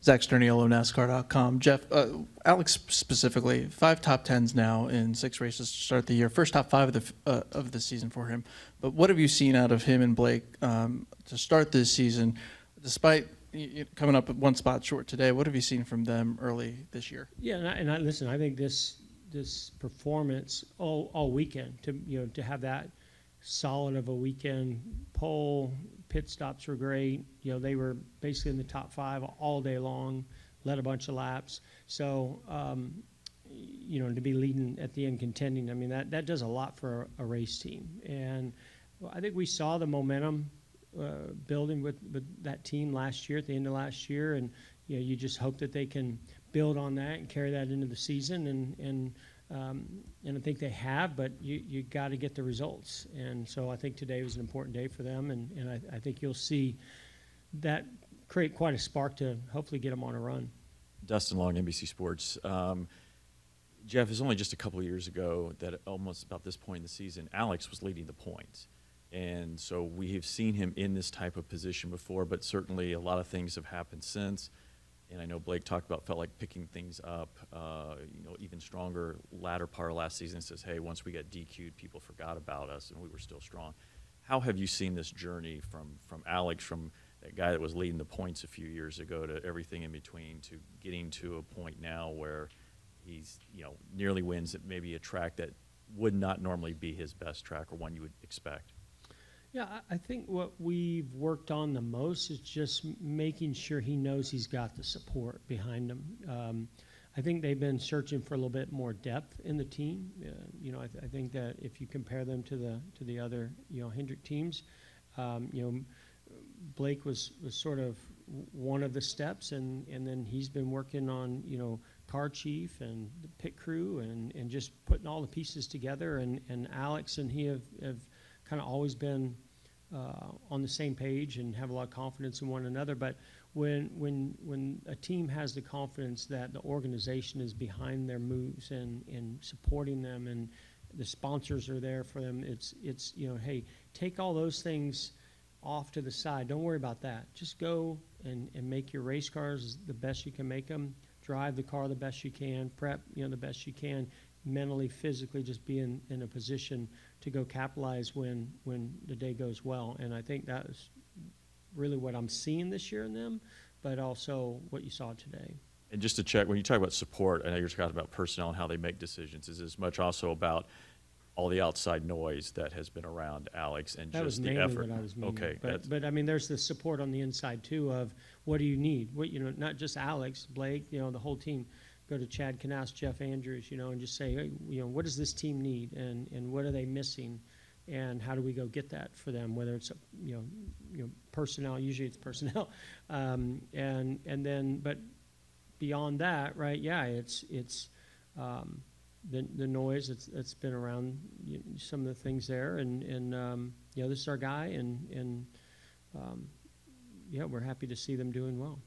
Zach Sterniolo, NASCAR.com. Jeff, Alex specifically, 5 top 10s now in 6 races to start the year. First top 5 of the season for him. But what have you seen out of him and Blake to start this season, despite coming up at 1 spot short today? What have you seen from them early this year? Yeah, listen, I think this performance all weekend to have that solid of a weekend. Pole pit stops were great. They were basically in the top 5 all day long, led a bunch of laps. So to be leading at the end, contending, I mean that does a lot for a race team. And I think we saw the momentum building with that team last year, at the end of last year, and you just hope that they can build on that and carry that into the season, and I think they have, but you got to get the results. And so I think today was an important day for them, and I think you'll see that create quite a spark to hopefully get them on a run. Dustin Long, NBC Sports. Jeff, it's only just a couple of years ago that almost about this point in the season, Alex was leading the points. And so we have seen him in this type of position before, but certainly a lot of things have happened since. And I know Blake felt like picking things up, even stronger latter part of last season. Says, hey, once we got DQ'd, people forgot about us, and we were still strong. How have you seen this journey from Alex, from that guy that was leading the points a few years ago, to everything in between, to getting to a point now where he's nearly wins at maybe a track that would not normally be his best track or one you would expect? Yeah, I think what we've worked on the most is just making sure he knows he's got the support behind him. I think they've been searching for a little bit more depth in the team. I think that if you compare them to the other Hendrick teams, Blake was sort of one of the steps, and then he's been working on car chief and the pit crew and just putting all the pieces together. And Alex and he have kind of always been on the same page and have a lot of confidence in one another. But when a team has the confidence that the organization is behind their moves and supporting them, and the sponsors are there for them, it's hey, take all those things off to the side. Don't worry about that. Just go and make your race cars the best you can make them. Drive the car the best you can. Prep the best you can. Mentally, physically, just be in a position to go capitalize when the day goes well. And I think that is really what I'm seeing this year in them, but also what you saw today. And just to check, when you talk about support, I know you're talking about personnel and how they make decisions. Is as much also about all the outside noise that has been around Alex and that just was the effort? What I was meaning. Okay, but I mean, there's the support on the inside too of what do you need? What not just Alex, Blake, the whole team. Go to Chad Knaus, Jeff Andrews, and just say, hey, what does this team need, and what are they missing, and how do we go get that for them? Whether it's personnel, usually it's personnel, and then but beyond that, right? Yeah, it's the noise that's been around some of the things there, and this is our guy, and yeah, we're happy to see them doing well.